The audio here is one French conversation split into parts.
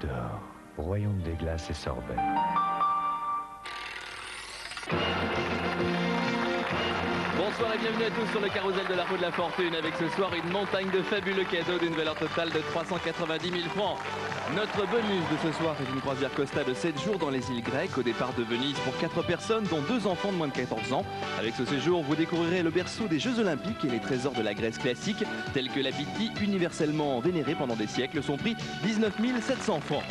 d'or, royaume des glaces et sorbets. Bonsoir et bienvenue à tous sur le carrousel de la roue de la fortune avec ce soir une montagne de fabuleux cadeaux d'une valeur totale de 390 000 francs. Notre bonus de ce soir est une croisière Costa de 7 jours dans les îles grecques au départ de Venise pour 4 personnes dont 2 enfants de moins de 14 ans. Avec ce séjour, vous découvrirez le berceau des Jeux Olympiques et les trésors de la Grèce classique tels que la Pythie, universellement vénérée pendant des siècles. Son prix 19 700 francs.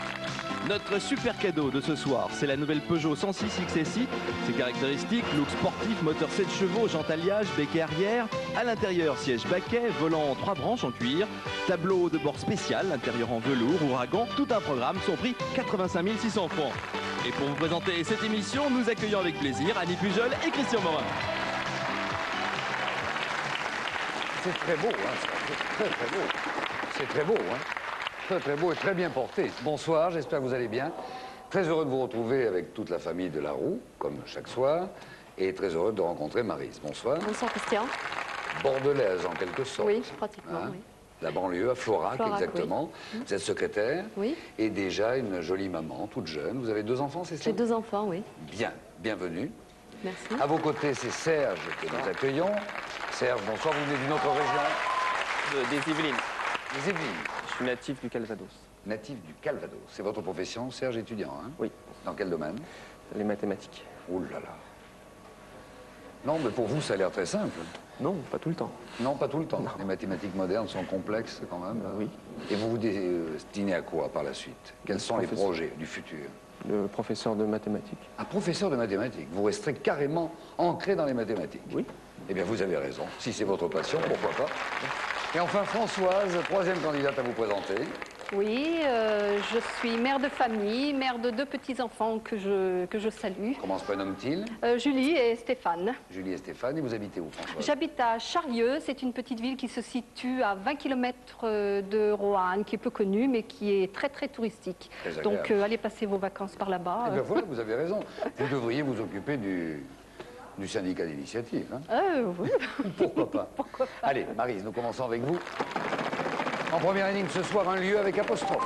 Notre super cadeau de ce soir, c'est la nouvelle Peugeot 106 XSI. Ses caractéristiques, look sportif, moteur 7 chevaux, jante alliage, béquet arrière. À l'intérieur, siège baquet, volant en 3 branches en cuir, tableau de bord spécial, intérieur en velours, ouragan, tout un programme, son prix 85 600 francs. Et pour vous présenter cette émission, nous accueillons avec plaisir Annie Pujol et Christian Morin. C'est très beau, hein, c'est très beau. C'est très beau, hein. Très beau et très bien porté. Bonsoir, j'espère que vous allez bien. Très heureux de vous retrouver avec toute la famille de la roue, comme chaque soir. Et très heureux de rencontrer Maryse. Bonsoir. Bonsoir Christian. Bordelaise en quelque sorte. Oui, pratiquement, Hein, oui. La banlieue, à Florac, exactement. Oui. Vous êtes secrétaire. Oui. Et déjà une jolie maman, toute jeune. Vous avez 2 enfants, c'est ça? J'ai 2 enfants, oui. Bien, bienvenue. Merci. À vos côtés, c'est Serge que nous accueillons. Serge, bonsoir, vous venez d'une autre région? Des Yvelines. Les Yvelines. Je suis natif du Calvados. Natif du Calvados. C'est votre profession, Serge, étudiant, hein? Oui. Dans quel domaine? Les mathématiques. Ouh là là. Non, mais pour vous, ça a l'air très simple. Non, pas tout le temps. Non, pas tout le temps. Non. Les mathématiques modernes sont complexes quand même. Oui. Et vous vous destinez à quoi par la suite? Quels sont les Professeur. projets du futur? Le professeur de mathématiques. Un professeur de mathématiques. Vous resterez carrément ancré dans les mathématiques. Oui. Eh bien, vous avez raison. Si c'est votre passion, pourquoi pas? Et enfin, Françoise, 3e candidate à vous présenter. Oui, je suis mère de famille, mère de 2 petits-enfants que je salue. Comment se prénomme-t-il? Julie et Stéphane. Julie et Stéphane. Et vous habitez où, Françoise? J'habite à Charlieu, c'est une petite ville qui se situe à 20 km de Roanne, qui est peu connue, mais qui est très très touristique. Très Donc agréable. allez passer vos vacances par là-bas. Eh bien voilà, vous avez raison. Vous devriez vous occuper du syndicat d'initiative. Hein? Oui. Pourquoi pas? Pourquoi pas? Allez, Maryse, nous commençons avec vous. En première énigme ce soir, un lieu avec apostrophe.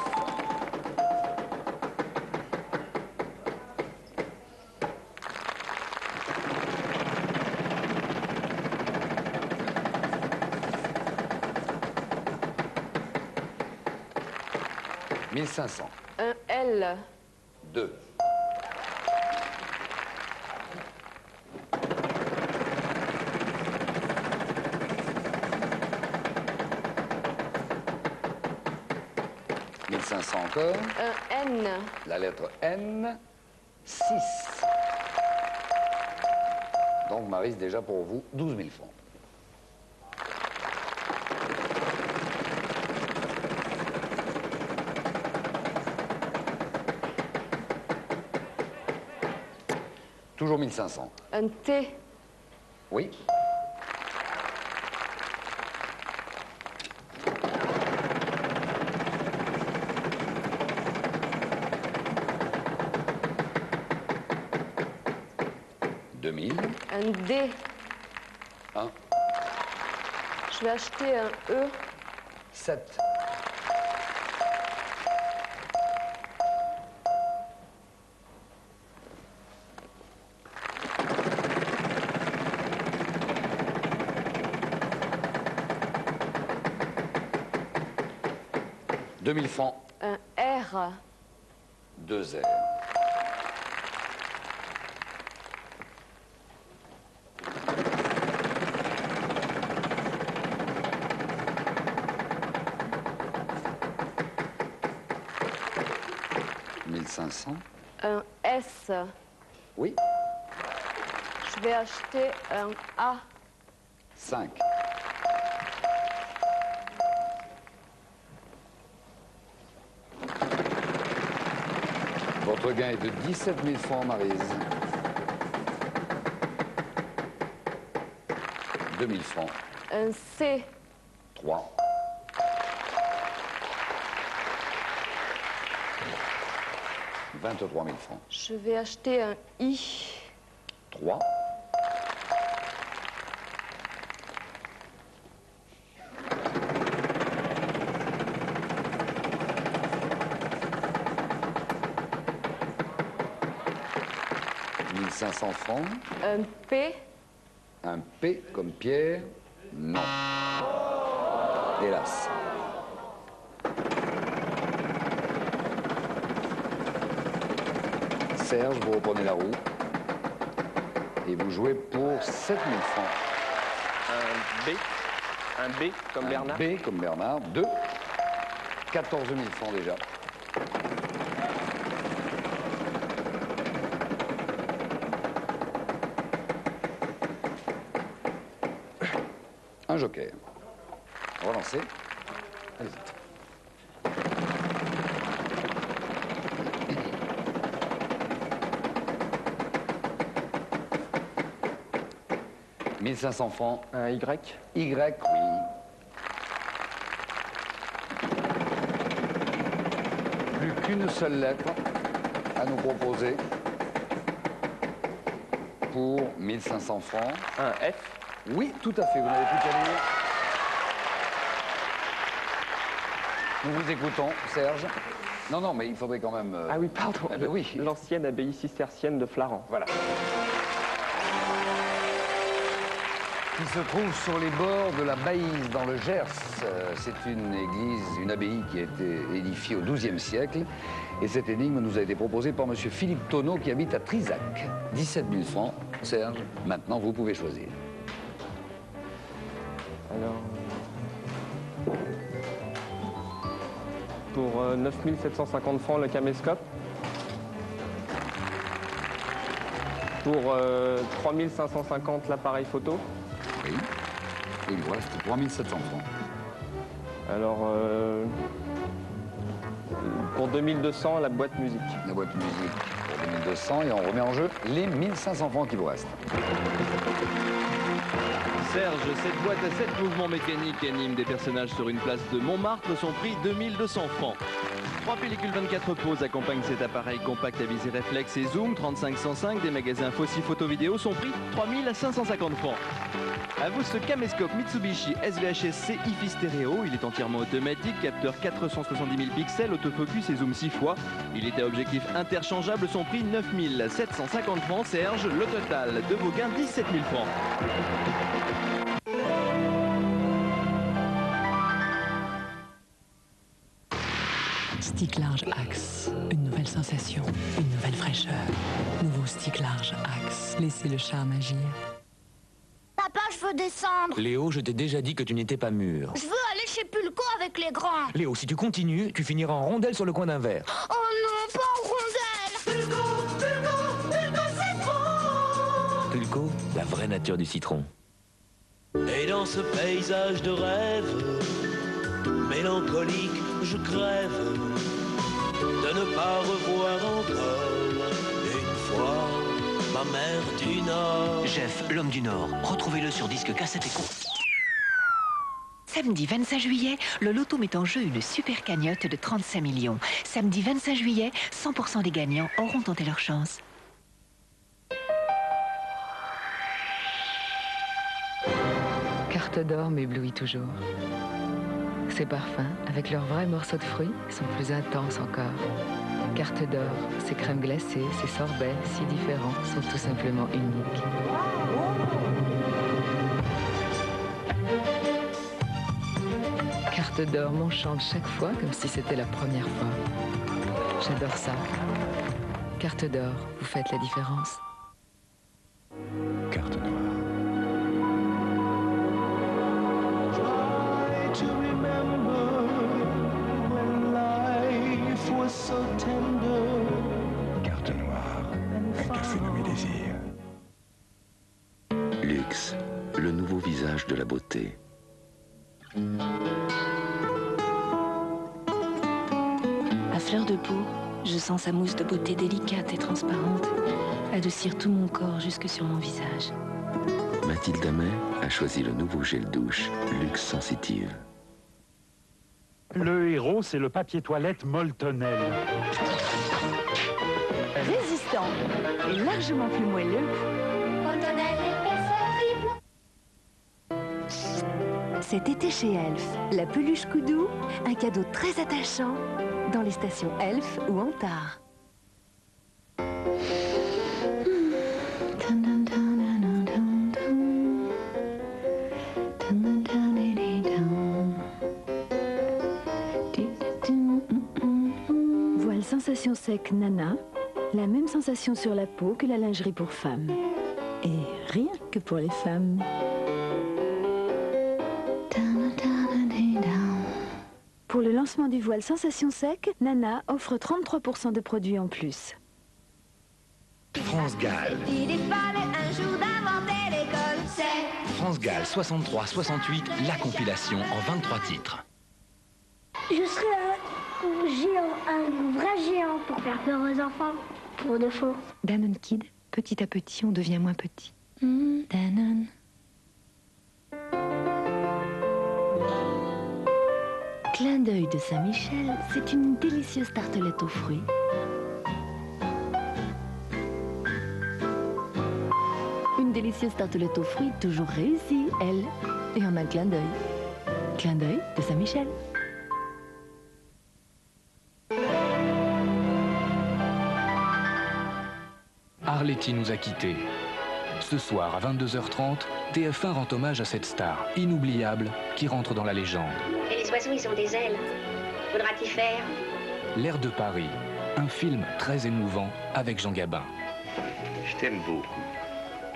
« 1500. Un L. 2. « 1500 encore. Un N. La lettre N. 6. Donc, Maryse, déjà pour vous, 12 000 francs. Toujours 1500. Un T. Oui. Un D. 1. Je vais acheter un E. 7. « 2000 francs. Un R. 2 R. « 1500. Un S. Oui. Je vais acheter un A. 5. Votre gain est de 17 000 francs, Maryse. 2 000 francs. Un C. 3. 23 000 francs. Je vais acheter un I. 3. 4 1500 francs. Un P. Un P comme Pierre. Non. Hélas. Serge, vous reprenez la roue. Et vous jouez pour 7000 francs. Un B comme Un Bernard. B comme Bernard. 2. 14 000 francs déjà. Un joker. Relancez. Allez-y. « 1500 francs. Un Y. Y, oui. Plus qu'une seule lettre à nous proposer pour 1500 francs. Un F. Oui, tout à fait, vous n'avez plus qu'à lire. Nous vous écoutons, Serge. Non, non, mais il faudrait quand même... Ah oui, pardon. Ah ben oui. L'ancienne abbaye cistercienne de Flaran. Voilà. Qui se trouve sur les bords de la Baïse, dans le Gers. C'est une église, une abbaye qui a été édifiée au XIIe siècle. Et cette énigme nous a été proposée par M. Philippe Tonneau, qui habite à Trizac. 17 000 francs. Serge, maintenant, vous pouvez choisir. Alors... Pour 9750 francs, le caméscope. Pour 3550, l'appareil photo. Oui. Et il vous reste 3700 francs. Alors, pour 2200, la boîte musique. La boîte musique pour 2200 et on remet en jeu les 1500 francs qui vous restent. Serge, cette boîte à 7 mouvements mécaniques anime des personnages sur une place de Montmartre. Son prix 2200 francs. 3 pellicules 24 poses accompagnent cet appareil compact à visée réflexe et zoom 3505 des magasins Fossi Photo Vidéo. Son prix 3550 francs. À vous ce caméscope Mitsubishi SVHS-C hi-fi stéréo. Il est entièrement automatique, capteur 470 000 pixels, autofocus et zoom 6 fois. Il est à objectif interchangeable. Son prix 9750 francs. Serge, le total de vos gains 17 000 francs. Stick large Axe, une nouvelle sensation, une nouvelle fraîcheur. Nouveau stick large Axe, laissez le charme agir. Papa, je veux descendre. Léo, je t'ai déjà dit que tu n'étais pas mûr. Je veux aller chez Pulco avec les grands. Léo, si tu continues, tu finiras en rondelle sur le coin d'un verre. Oh non, pas en rondelle. Pulco, c'est trop. Pulco, la vraie nature du citron. Et dans ce paysage de rêve, mélancolique, je crève de ne pas revoir encore une fois ma mère du Nord. Jeff, l'homme du Nord. Retrouvez-le sur disque, cassette et con. Samedi 25 juillet, le loto met en jeu une super cagnotte de 35 millions. Samedi 25 juillet, 100% des gagnants auront tenté leur chance. Carte d'or m'éblouit toujours. Ces parfums, avec leurs vrais morceaux de fruits, sont plus intenses encore. Carte d'or, ces crèmes glacées, ces sorbets si différents sont tout simplement uniques. Carte d'or m'enchante chaque fois comme si c'était la première fois. J'adore ça. Carte d'or, vous faites la différence. Carte noire. Carte noire, un café nommé désir. Luxe, le nouveau visage de la beauté. À fleur de peau, je sens sa mousse de beauté délicate et transparente adoucir tout mon corps jusque sur mon visage. Mathilde Amet a choisi le nouveau gel douche Luxe Sensitive. Le héros, c'est le papier toilette Moltonel. Résistant et largement plus moelleux. Cet été chez Elf, la peluche Koudou, un cadeau très attachant dans les stations Elf ou Antard. sensation sec Nana, la même sensation sur la peau que la lingerie pour femmes. Et rien que pour les femmes. Pour le lancement du voile Sensation Sec, Nana offre 33% de produits en plus. France Gall. Il fallait un jour d'inventer l'école, c'est... France Gall 63-68, la compilation en 23 titres. Je serai un géant, un vrai géant pour faire peur aux enfants, pour de faux. Danone Kid, petit à petit, on devient moins petit. Danone. Clin d'œil de Saint-Michel, c'est une délicieuse tartelette aux fruits. Une délicieuse tartelette aux fruits toujours réussie, elle, et en un clin d'œil. Clin d'œil de Saint-Michel. Arletty nous a quittés. Ce soir à 22h30, TF1 rend hommage à cette star inoubliable qui rentre dans la légende. Et les oiseaux, ils ont des ailes. Faudra-t-il faire? L'air de Paris, un film très émouvant avec Jean Gabin. Je t'aime beaucoup.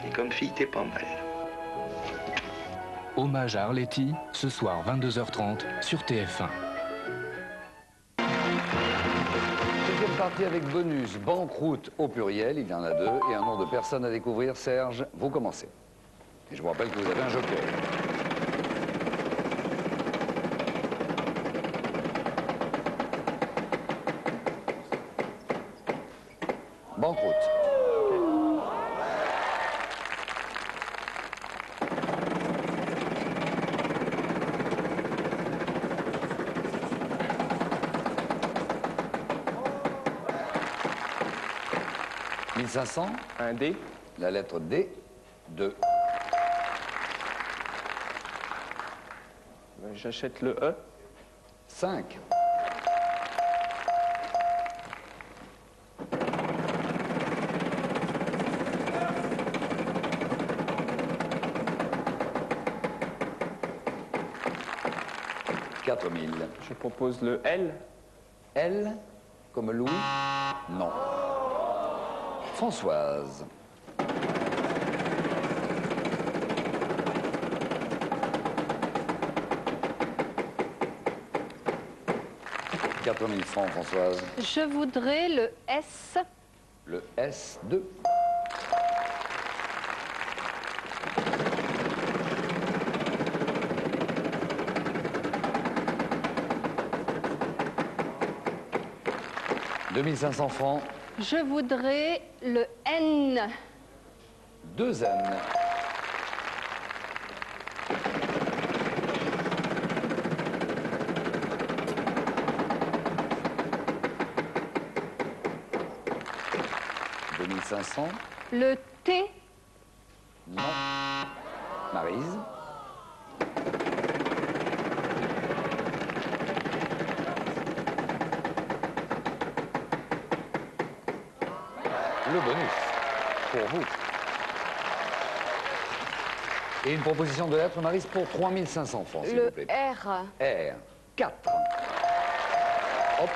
Et comme fille, t'es pas mal. Hommage à Arletty, ce soir 22h30 sur TF1. Deuxième partie avec bonus, banqueroute au pluriel, il y en a deux, et un nom de personne à découvrir. Serge, vous commencez. Et je vous rappelle que vous avez un joker. Banqueroute. « 1500. Un D. La lettre D. 2. J'achète le E. 5. « 4000. Je propose le L. L comme Louis? Non. Françoise. « 4000 francs, Françoise. Je voudrais le S. Le S2. « 2500 francs. Je voudrais le N. 2 N. « 2500. Le T. Non. Maryse. Le bonus pour vous. Et une proposition de lettre, Maryse, pour 3500 francs, s'il vous plaît. Le R. R. 4. Hop,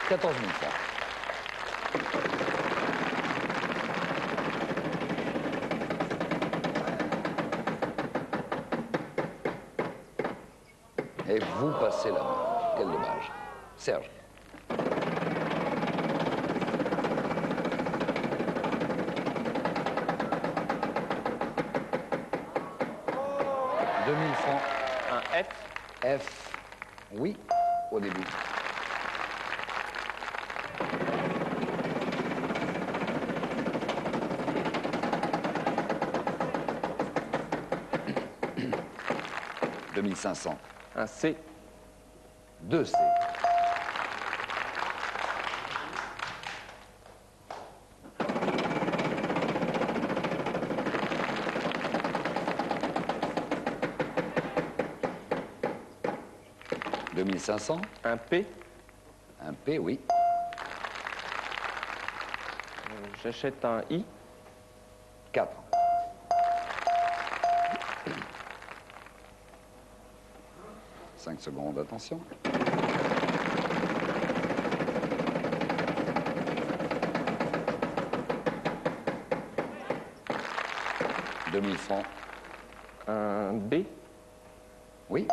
14 000 francs. Et vous passez la main. Quel dommage. Serge. Francs. Un F. F. Oui, au début. « 2500. Un C. 2 C. « 2500. Un P. Un P, oui. J'achète un I. 4. « 5 secondes, attention. 2000 francs. Un B. Oui.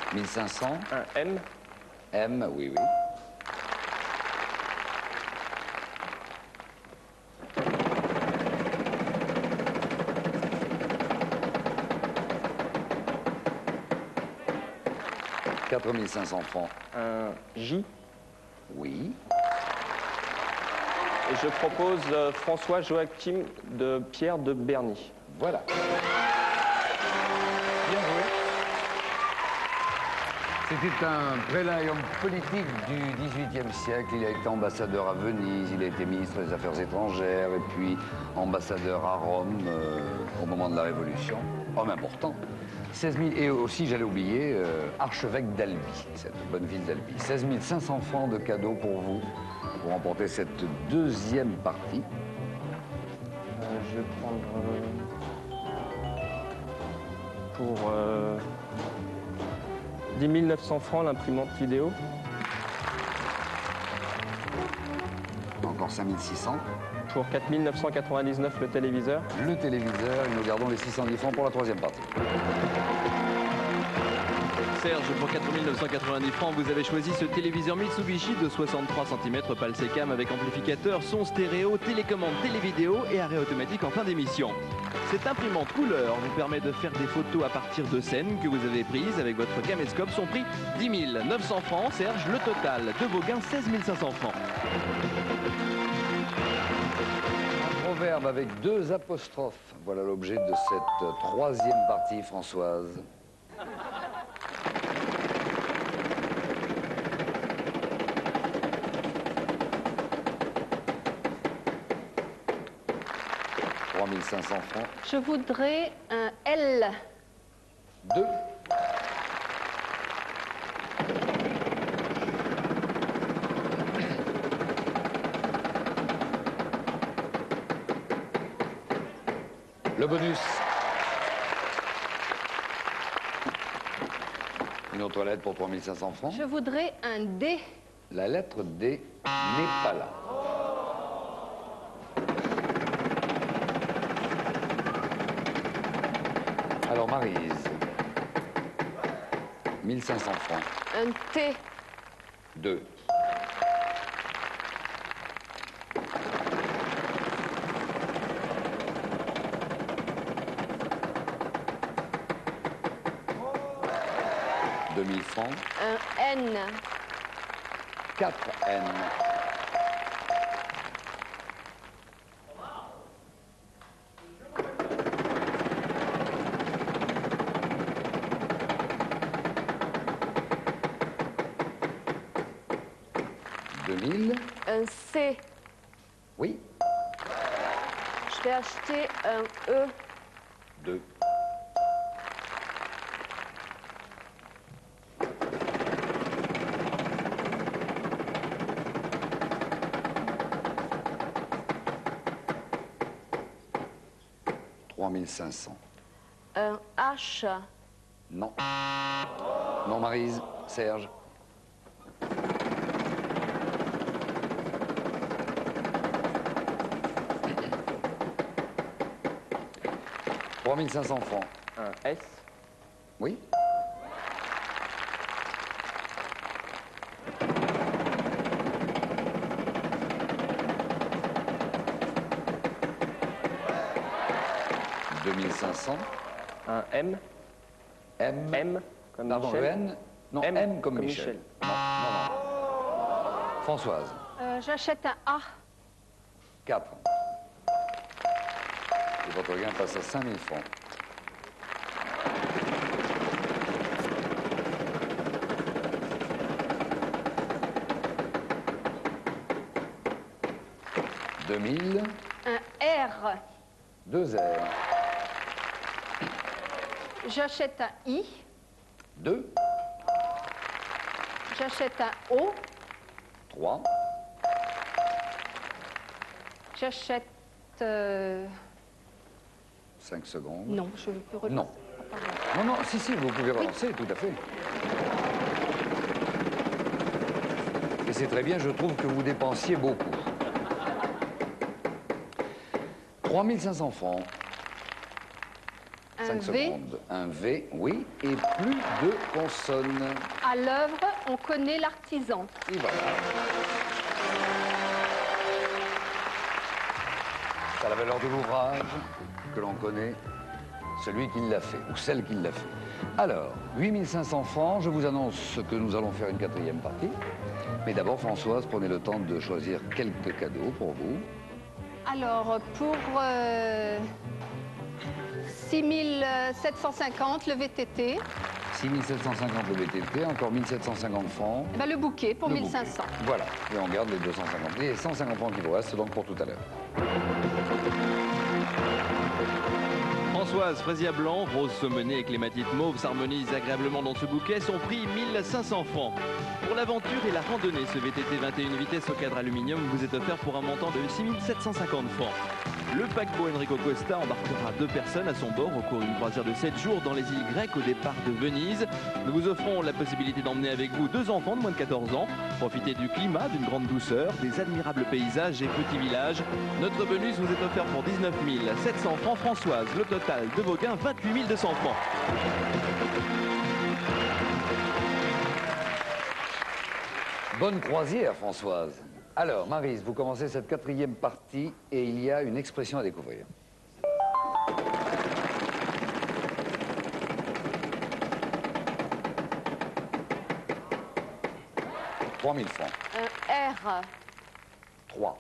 « 1500. Un M. M, oui, oui. « 4500 francs. Un J. Oui. Et je propose François Joachim de Pierre de Berny. Voilà. Bien joué. C'était un prélat et homme politique du XVIIIe siècle. Il a été ambassadeur à Venise, il a été ministre des Affaires étrangères et puis ambassadeur à Rome au moment de la Révolution. Homme important. 16 000, et aussi, j'allais oublier, archevêque d'Albi, cette bonne ville d'Albi. 16 500 francs de cadeaux pour vous, pour remporter cette deuxième partie. Je vais prendre pour 10 900 francs l'imprimante vidéo. Encore 5 600. Pour 4 999 le téléviseur. Le téléviseur, et nous gardons les 610 francs pour la troisième partie. Serge, pour 4 990 francs, vous avez choisi ce téléviseur Mitsubishi de 63 cm Palsecam avec amplificateur, son stéréo, télécommande télévidéo et arrêt automatique en fin d'émission. Cette imprimante couleur vous permet de faire des photos à partir de scènes que vous avez prises avec votre caméscope. Son prix 10 900 francs. Serge, le total de vos gains 16 500 francs. Un proverbe avec 2 apostrophes. Voilà l'objet de cette troisième partie, Françoise. « 3 500 francs. Je voudrais un L. 2. Le bonus. Une autre lettre pour 3 500 francs. Je voudrais un D. La lettre D n'est pas là. Alors, Maryse. 1500 francs. Un T. 2. « 2000 francs. Un N. 4 N. Un C. Oui. Je vais acheter un E. 2. « 3500. Un H. Non. Non, Maryse. Serge. « 3500 francs. Un S. Oui. « 2500. Un M. M. M comme Pardon, Michel. le N. Non, M, comme Michel. Michel. Non, non, non. Françoise. J'achète un A. 4. Et votre gain passe à 5000 francs. « 2000. Un R. 2 R. J'achète un I. 2. J'achète un O. 3. J'achète... 5 secondes. Non, je ne peux relancer. Non. Non, non, si, vous pouvez relancer, tout à fait. Et c'est très bien, je trouve que vous dépensiez beaucoup. 3500 francs. 5 secondes. Un V, oui, et plus de consonnes. À l'œuvre, on connaît l'artisan. Et voilà. C'est la valeur de l'ouvrage que l'on connaît, celui qui l'a fait, ou celle qui l'a fait. Alors, 8500 francs, je vous annonce que nous allons faire une 4e partie. Mais d'abord, Françoise, prenez le temps de choisir quelques cadeaux pour vous. Alors, pour 6750, le VTT. 6750 le VTT, encore 1750 francs. Eh ben, le bouquet pour Le 1500. bouquet. Voilà, et on garde les 250. Les 150 francs qui vous restent donc pour tout à l'heure. Françoise, fraisier blanc, rose saumonée et clématite mauve s'harmonisent agréablement dans ce bouquet. Son prix, 1500 francs. Pour l'aventure et la randonnée, ce VTT 21 vitesses au cadre aluminium vous est offert pour un montant de 6750 francs. Le paquebot Enrico Costa embarquera 2 personnes à son bord au cours d'une croisière de 7 jours dans les îles grecques au départ de Venise. Nous vous offrons la possibilité d'emmener avec vous 2 enfants de moins de 14 ans. Profitez du climat, d'une grande douceur, des admirables paysages et petits villages. Notre bonus vous est offert pour 19 700 francs. Françoise, le total de vos gains, 28 200 francs. Bonne croisière, Françoise. Alors, Maryse, vous commencez cette 4e partie et il y a une expression à découvrir. « 3000 francs. R. 3.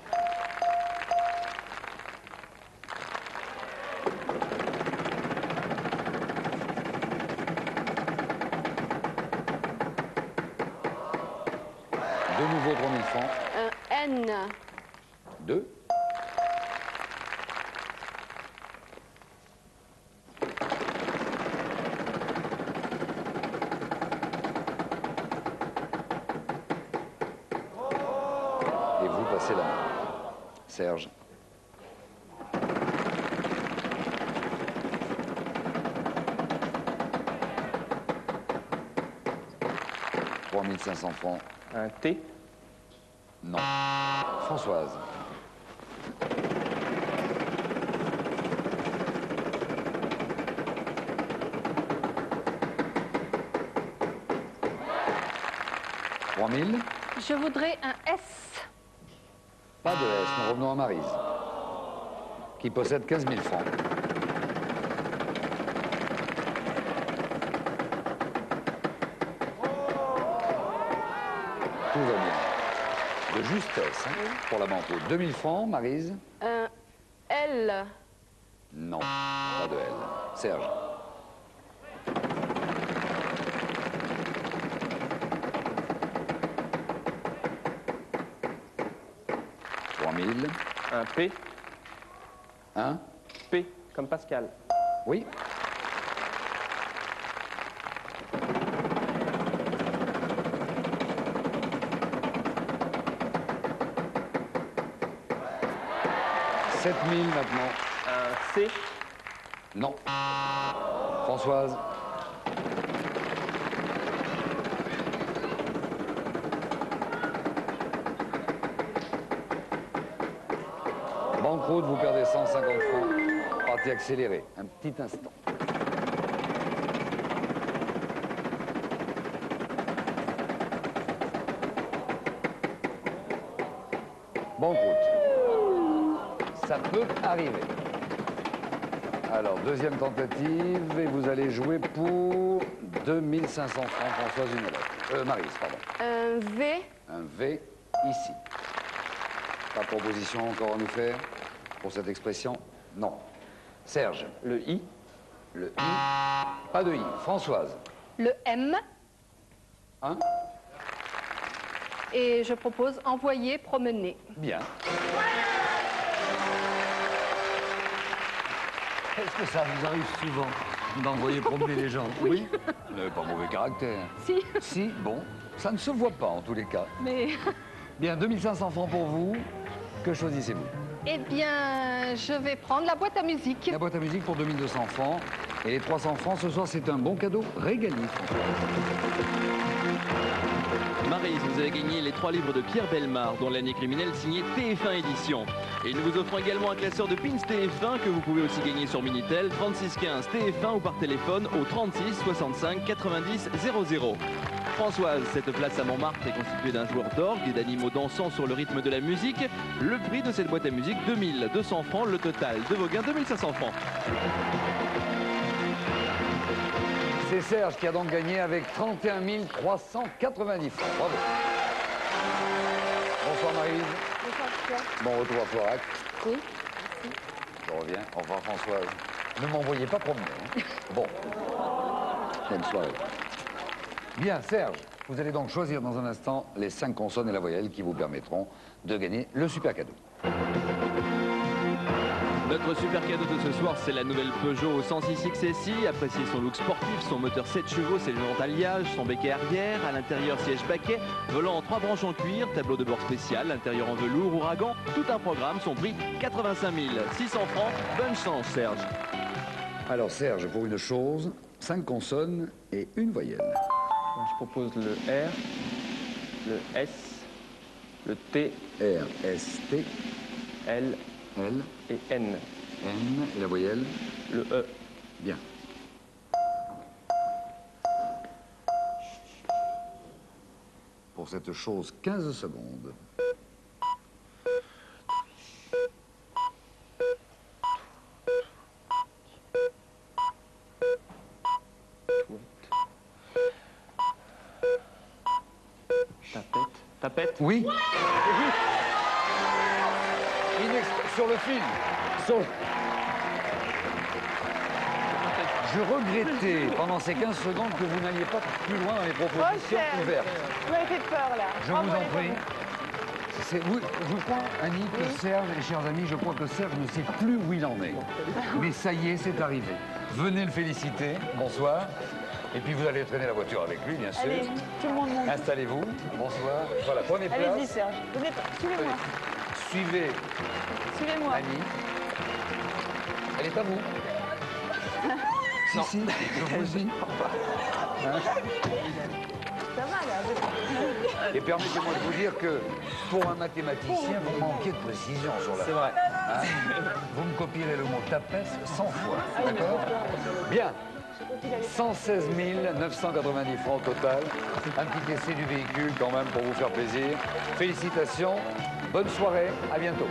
De nouveau 3000 francs. N. 2. Et vous passez la main. Serge. « 3500 francs. Un T. Non. Françoise. « 3000. Je voudrais un S. Pas de S, nous revenons à Maryse, qui possède 15 000 francs. Tout va bien. De justesse, hein, pour la banqueroute. 2000 francs, Maryse. Un L. Non, pas de L. Serge. Un P. Un P, comme Pascal. Oui. « 7000 maintenant. Un C. Non. Françoise. Banqueroute, vous perdez 150 francs. Partie accélérée. Un petit instant. Banqueroute. Ça peut arriver. Alors, deuxième tentative, et vous allez jouer pour 2500 francs, Françoise Unelette. Maryse, pardon. Un V. Un V, ici. Pas de proposition encore à nous faire pour cette expression? Non. Serge. Le I. Le I. Pas de I. Françoise. Le M. Hein? Et je propose envoyer, promener. Bien. Est-ce que ça vous arrive souvent d'envoyer promener les gens? Oui. Vous n'avez pas mauvais caractère. Si. Si, bon. Ça ne se voit pas en tous les cas. Mais... Bien, 2500 francs pour vous. Que choisissez-vous? Eh bien, je vais prendre la boîte à musique. La boîte à musique pour 2200 francs. Et les 300 francs, ce soir, c'est un bon cadeau régaliste. Maryse, vous avez gagné les 3 livres de Pierre Bellemare, dont l'année criminelle signée TF1 édition. Et nous vous offrons également un classeur de pins TF1 que vous pouvez aussi gagner sur Minitel, 3615 TF1 ou par téléphone au 36 65 90 00. Françoise, cette place à Montmartre est constituée d'un joueur d'orgue et d'animaux dansant sur le rythme de la musique. Le prix de cette boîte à musique, 2200 francs. Le total de vos gains, 2500 francs. C'est Serge qui a donc gagné avec 31 390 francs. Bravo. Bonsoir Maryse. Bonsoir Pierre. Bon retour à Florac. Oui. Je reviens. Au revoir Françoise. Ne m'envoyez pas promener. Hein. Bon. Bonne soirée. Bien, Serge, vous allez donc choisir dans un instant les 5 consonnes et la voyelle qui vous permettront de gagner le super cadeau. Notre super cadeau de ce soir, c'est la nouvelle Peugeot 106 XSI. Appréciez son look sportif, son moteur 7 chevaux, ses jantes alliage, son béquet arrière, à l'intérieur siège baquet, volant en 3 branches en cuir, tableau de bord spécial, intérieur en velours, ouragan, tout un programme, son prix 85 600 francs. Bonne chance Serge. Alors Serge, pour une chose, 5 consonnes et une voyelle. Je propose le R, le S, le T, R, S, T, L, L et N. N et la voyelle? Le E. Bien. Pour cette chose, 15 secondes. Tapette. Oui. Sur le fil. Je regrettais pendant ces 15 secondes que vous n'alliez pas plus loin dans les propositions ouvertes. Vous m'avez fait peur là. Je vous en prie. Oui, je crois, Annie, que Serge, et chers amis, je crois que Serge ne sait plus où il en est. Mais ça y est, c'est arrivé. Venez le féliciter. Bonsoir. Et puis vous allez traîner la voiture avec lui, bien sûr. Allez, tout le monde monte. Installez-vous. Bonsoir. Voilà, prenez place. Allez-y, Serge. Suivez-moi. Suivez Annie. Elle est à vous. Si, je vous dis. Hein? Ça va, là. Et permettez-moi de vous dire que pour un mathématicien, vous manquez de précision sur la... C'est vrai. Hein? Vous me copierez le mot tapesse 100 fois. D'accord? Bien. 116 990 francs au total. Un petit essai du véhicule quand même pour vous faire plaisir. Félicitations. Bonne soirée. À bientôt.